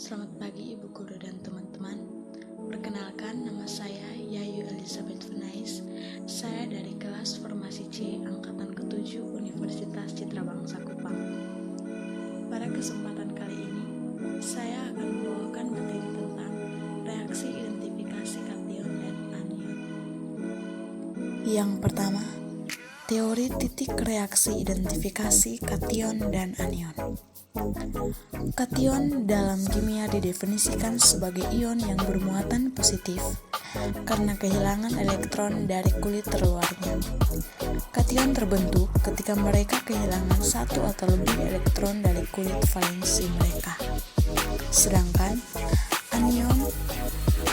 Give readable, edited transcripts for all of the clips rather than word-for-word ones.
Selamat pagi Ibu Guru dan teman-teman. Perkenalkan, nama saya Yayu Elizabeth Venais. Saya dari kelas Formasi C Angkatan ke-7 Universitas Citra Bangsa Kupang. Pada kesempatan kali ini, saya akan membawakan materi tentang reaksi identifikasi kation dan anion. Yang pertama, teori titik reaksi identifikasi kation dan anion. Kation dalam kimia didefinisikan sebagai ion yang bermuatan positif karena kehilangan elektron dari kulit terluarnya. Kation terbentuk ketika mereka kehilangan satu atau lebih elektron dari kulit valensi mereka. Sedangkan anion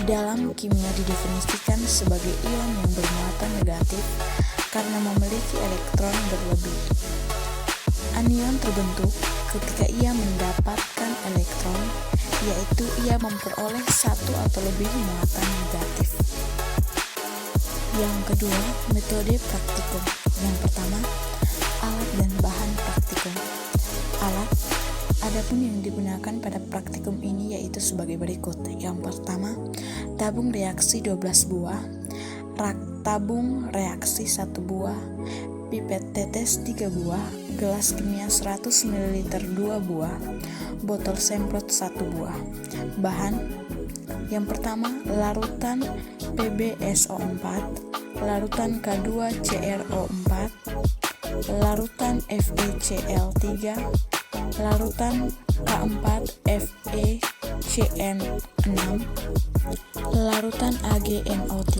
dalam kimia didefinisikan sebagai ion yang bermuatan negatif karena memiliki elektron berlebih. Anion terbentuk ketika ia mendapatkan elektron, yaitu ia memperoleh satu atau lebih muatan negatif. Yang kedua, metode praktikum. Yang pertama, alat dan bahan praktikum. Alat, adapun yang digunakan pada praktikum ini yaitu sebagai berikut. Yang pertama, tabung reaksi 12 buah, rak tabung reaksi 1 buah, pipet tetes 3 buah, gelas kimia 100 ml 2 buah, botol semprot 1 buah. Bahan yang pertama, larutan PbSO4, larutan K2CrO4, larutan FeCl3, larutan K4FeCN6, larutan AgNO3,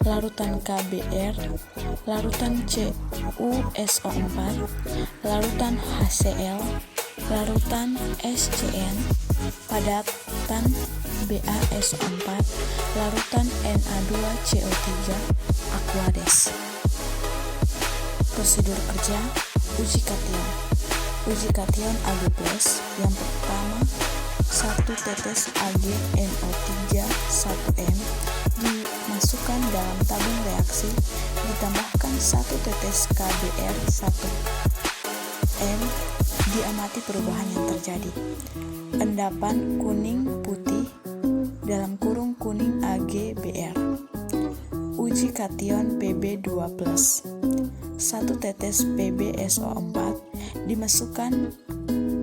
larutan KBr, larutan CuSO4, larutan HCl, larutan SCN, padatan BaSO4, larutan Na2CO3, Aquades. Prosedur kerja, uji kation. Uji kation Ag+, yang pertama 1 tetes AgNO3 1M dimasukkan dalam tabung reaksi, ditambahkan 1 tetes KBr 1M, diamati perubahan yang terjadi. Endapan kuning putih dalam kurung kuning AgBr. Uji kation Pb2+. 1 tetes PbSO4 dimasukkan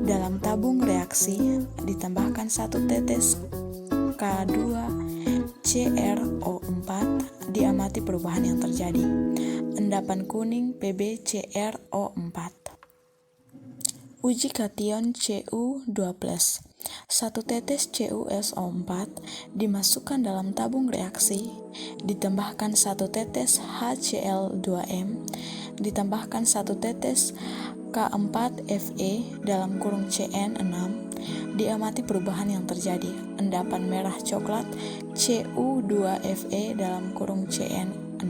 dalam tabung reaksi, ditambahkan 1 tetes K2CrO4, diamati perubahan yang terjadi. Endapan kuning PbCrO4. Uji kation Cu2+. 1 tetes CuSO4 dimasukkan dalam tabung reaksi, ditambahkan 1 tetes HCl2M, ditambahkan 1 tetes K4Fe dalam kurung Cn6, diamati perubahan yang terjadi. Endapan merah coklat Cu2Fe dalam kurung Cn6.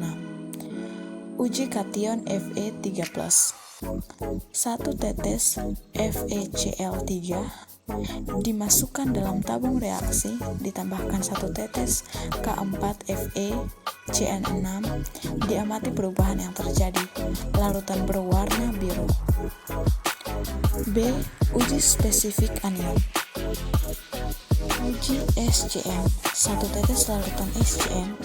Uji kation Fe3+. 1 tetes FeCl3 dimasukkan dalam tabung reaksi, ditambahkan 1 tetes K4FeCN6, diamati perubahan yang terjadi. Larutan berwarna biru. B. Uji spesifik anion. Uji SCN. 1 tetes larutan SCN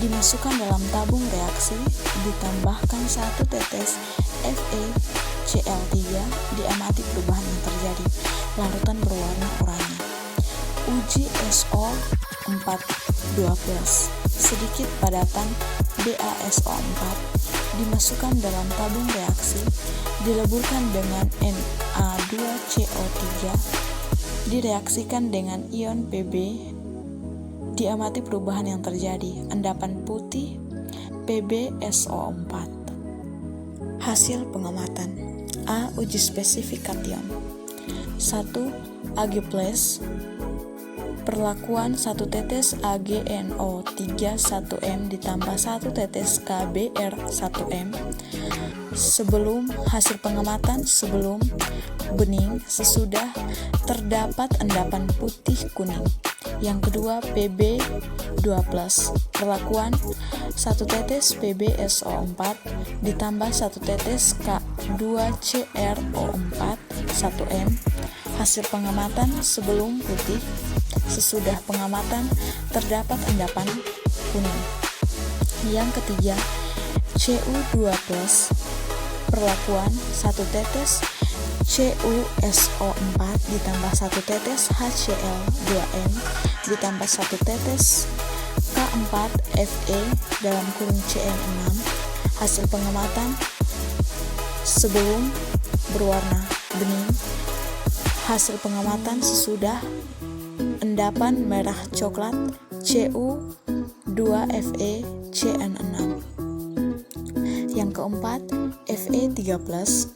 dimasukkan dalam tabung reaksi, ditambahkan 1 tetes FeCl3, diamati perubahan yang terjadi. Larutan berwarna oranye. Uji SO4 2+. Sedikit padatan BaSO4 dimasukkan dalam tabung reaksi, dileburkan dengan Na2CO3, direaksikan dengan ion Pb, diamati perubahan yang terjadi. Endapan putih PbSO4. Hasil pengamatan. A. Uji spesifik kation. 1. Ag+, perlakuan 1 tetes AgNO3 1M ditambah 1 tetes KBr 1M. Sebelum hasil pengamatan, sebelum, bening, sesudah, terdapat endapan putih kuning. Yang kedua, Pb2+, perlakuan 1 tetes PbSO4 ditambah 1 tetes K2CrO4 1M. Hasil pengamatan sebelum putih, sesudah pengamatan terdapat endapan kuning. Yang ketiga, Cu2+, perlakuan 1 tetes CuSO4 ditambah 1 tetes HCl2n ditambah 1 tetes K4Fe dalam kurung Cn6. Hasil pengamatan sebelum berwarna bening, hasil pengamatan sesudah endapan merah coklat Cu2Fe Cn6. Yang keempat, Fe3+,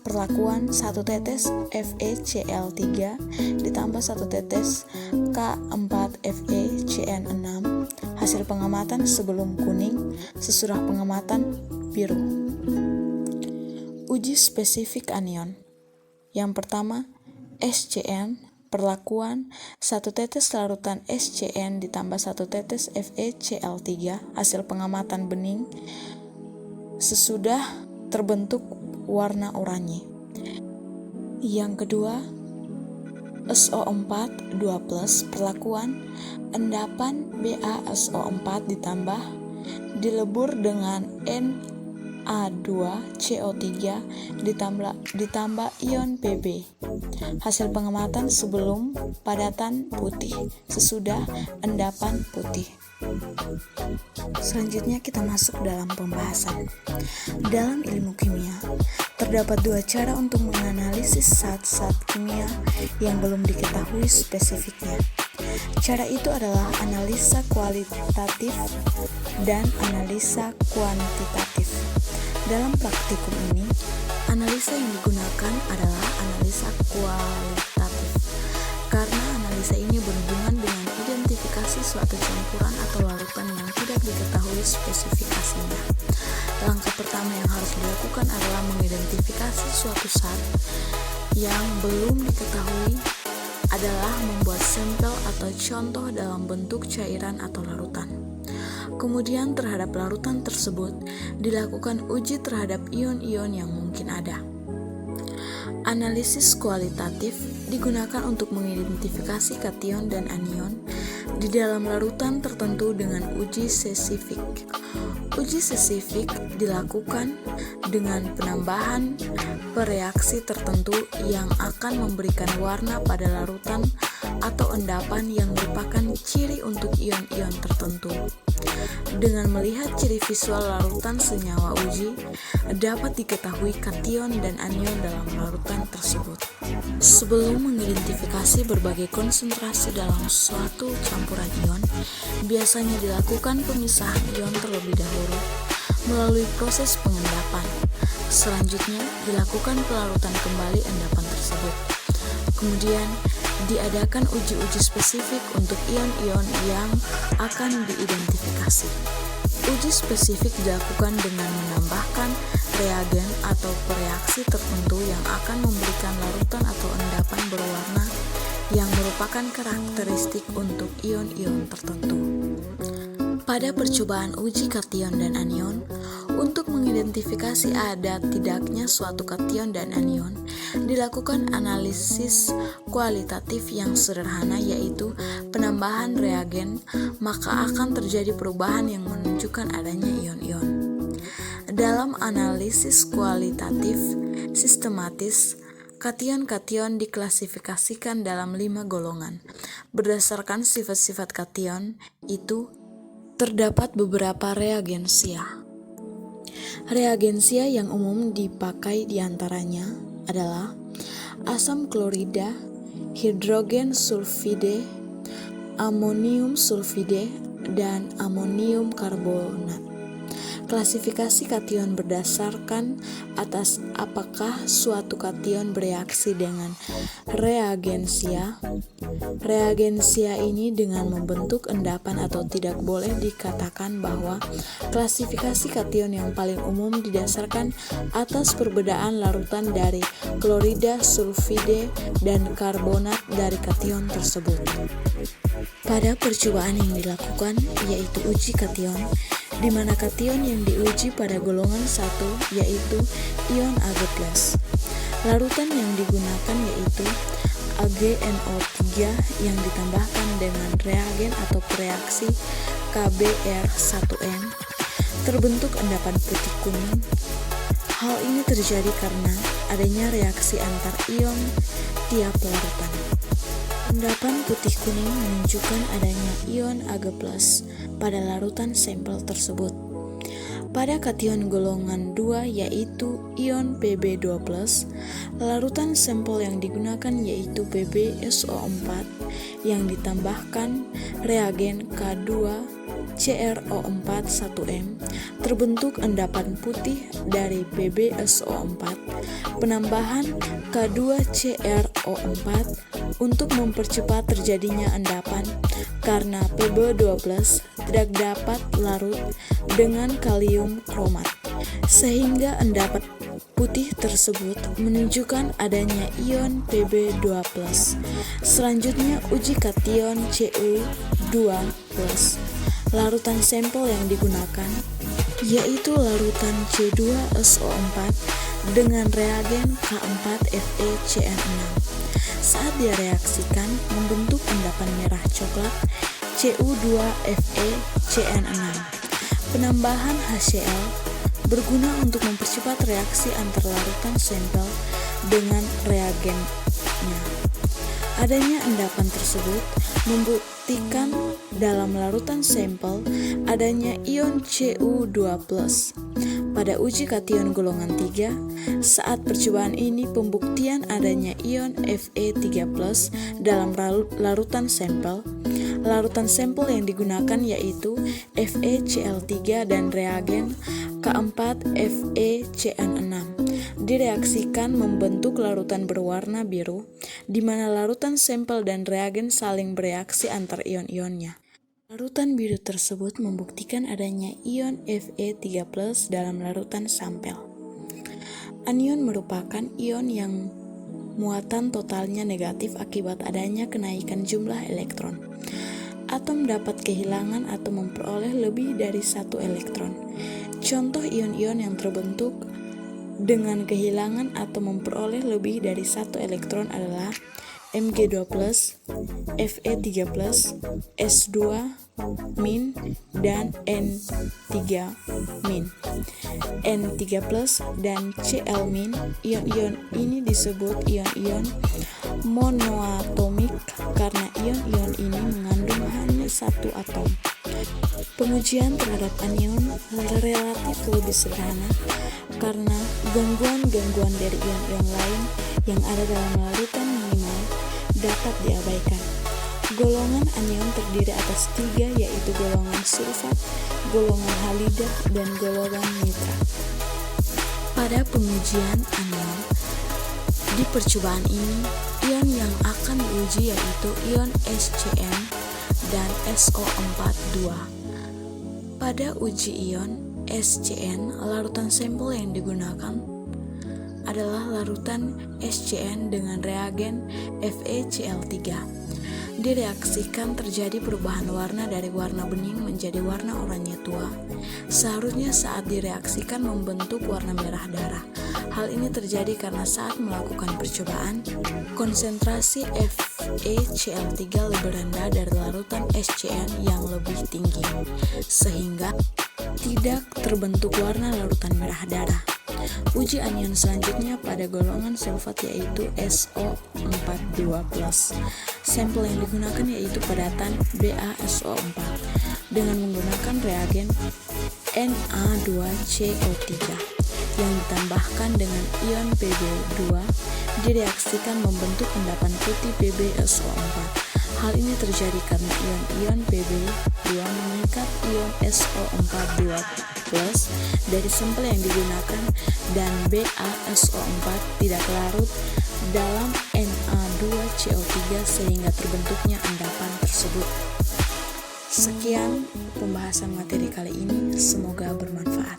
perlakuan 1 tetes FeCl3 ditambah 1 tetes K4Fe Cn6. Hasil pengamatan sebelum kuning, sesudah pengamatan biru. Uji spesifik anion. Yang pertama, SCN, perlakuan 1 tetes larutan SCN ditambah 1 tetes FeCl3. Hasil pengamatan bening, sesudah terbentuk warna oranye. Yang kedua, SO4 2+, perlakuan endapan BaSO4 ditambah dilebur dengan Na2CO3 ditambah ion Pb. Hasil pengamatan sebelum padatan putih, sesudah endapan putih. Selanjutnya kita masuk dalam pembahasan. Dalam ilmu kimia, terdapat 2 cara untuk menganalisis zat-zat kimia yang belum diketahui spesifiknya. Cara itu adalah analisa kualitatif dan analisa kuantitatif. Dalam praktikum ini, analisa yang digunakan adalah analisa kualitatif, karena analisa ini berhubungan dengan identifikasi suatu campuran atau larutan yang tidak diketahui spesifikasinya. Langkah pertama yang harus dilakukan adalah mengidentifikasi suatu zat yang belum diketahui adalah membuat sampel atau contoh dalam bentuk cairan atau larutan. Kemudian terhadap larutan tersebut dilakukan uji terhadap ion-ion yang mungkin ada. Analisis kualitatif digunakan untuk mengidentifikasi kation dan anion di dalam larutan tertentu dengan uji spesifik. Uji spesifik dilakukan dengan penambahan bereaksi tertentu yang akan memberikan warna pada larutan atau endapan yang merupakan ciri untuk ion-ion tertentu. Dengan melihat ciri visual larutan senyawa uji, dapat diketahui kation dan anion dalam larutan tersebut. Sebelum mengidentifikasi berbagai konsentrasi dalam suatu campuran ion, biasanya dilakukan pemisahan ion terlebih dahulu melalui proses pengendapan. Selanjutnya dilakukan pelarutan kembali endapan tersebut. Kemudian diadakan uji-uji spesifik untuk ion-ion yang akan diidentifikasi. Uji spesifik dilakukan dengan menambahkan reagen atau reaksi tertentu yang akan memberikan larutan atau endapan berwarna yang merupakan karakteristik untuk ion-ion tertentu. Pada percobaan uji kation dan anion, untuk mengidentifikasi ada tidaknya suatu kation dan anion, dilakukan analisis kualitatif yang sederhana, yaitu penambahan reagen, maka akan terjadi perubahan yang menunjukkan adanya ion-ion. Dalam analisis kualitatif sistematis, kation-kation diklasifikasikan dalam 5 golongan. Berdasarkan sifat-sifat kation itu, terdapat beberapa reagensia. Reagensia yang umum dipakai diantaranya adalah asam klorida, hidrogen sulfide, amonium sulfide, dan amonium karbonat. Klasifikasi kation berdasarkan atas apakah suatu kation bereaksi dengan reagensia. Reagensia ini dengan membentuk endapan atau tidak. Boleh dikatakan bahwa klasifikasi kation yang paling umum didasarkan atas perbedaan larutan dari klorida, sulfide, dan karbonat dari kation tersebut. Pada percobaan yang dilakukan yaitu uji kation, di mana kation yang diuji pada golongan 1 yaitu ion Ag+. Larutan yang digunakan yaitu AgNO3 yang ditambahkan dengan reagen atau reaksi KBr1n terbentuk endapan putih kuning. Hal ini terjadi karena adanya reaksi antar ion tiap larutan. Endapan putih kuning menunjukkan adanya ion Ag+ pada larutan sampel tersebut. Pada kation golongan 2 yaitu ion Pb2+, larutan sampel yang digunakan yaitu PbSO4 yang ditambahkan reagen K2CrO4-1m terbentuk endapan putih dari PbSO4. Penambahan K2CrO4 untuk mempercepat terjadinya endapan karena Pb2+ tidak dapat larut dengan kalium kromat, sehingga endapan putih tersebut menunjukkan adanya ion Pb2+. Selanjutnya uji kation Cu2+. Larutan sampel yang digunakan yaitu larutan C2SO4 dengan reagen K4FeCN6. Saat direaksikan membentuk endapan merah coklat Cu2FeCN6. Penambahan HCl berguna untuk mempercepat reaksi antar larutan sampel dengan reagennya. Adanya endapan tersebut membuktikan dalam larutan sampel adanya ion Cu2+. Pada uji kation golongan 3, saat percobaan ini pembuktian adanya ion Fe3+ dalam larutan sampel. Larutan sampel yang digunakan yaitu FeCl3 dan reagen K4FeCN6 direaksikan membentuk larutan berwarna biru, di mana larutan sampel dan reagen saling bereaksi antar ion-ionnya. Larutan biru tersebut membuktikan adanya ion Fe3+ dalam larutan sampel. Anion merupakan ion yang muatan totalnya negatif akibat adanya kenaikan jumlah elektron. Atom dapat kehilangan atau memperoleh lebih dari satu elektron. Contoh ion-ion yang terbentuk dengan kehilangan atau memperoleh lebih dari satu elektron adalah Mg2+, Fe3+, S2-, dan N3-. N3+ dan Cl-. Ion-ion ini disebut ion-ion monoatomik karena ion-ion ini mengandung hanya satu atom. Pengujian terhadap anion relatif lebih sederhana karena gangguan-gangguan dari ion-ion lain yang ada dalam larutan minimal dapat diabaikan. Golongan anion terdiri atas 3 yaitu golongan sulfat, golongan halida, dan golongan nitrat. Pada pengujian anion, di percobaan ini, ion yang akan diuji yaitu ion SCN dan SO42. Pada uji ion SCN, larutan sampel yang digunakan adalah larutan SCN dengan reagen FeCl3. Direaksikan terjadi perubahan warna dari warna bening menjadi warna oranye tua. Seharusnya saat direaksikan membentuk warna merah darah. Hal ini terjadi karena saat melakukan percobaan, konsentrasi FeCl3 lebih rendah dari larutan SCN yang lebih tinggi, sehingga tidak terbentuk warna larutan merah darah. Uji anion selanjutnya pada golongan sulfat yaitu SO42+. Sampel yang digunakan yaitu padatan BaSO4 dengan menggunakan reagen Na2CO3 yang ditambahkan dengan ion Pb2 direaksikan membentuk endapan putih PbSO4. Hal ini terjadi karena ion-ion Pb2 mengikat ion SO42+ dari sampel yang digunakan dan BaSO4 tidak larut dalam Na2CO3 sehingga terbentuknya endapan tersebut. Sekian pembahasan materi kali ini, semoga bermanfaat.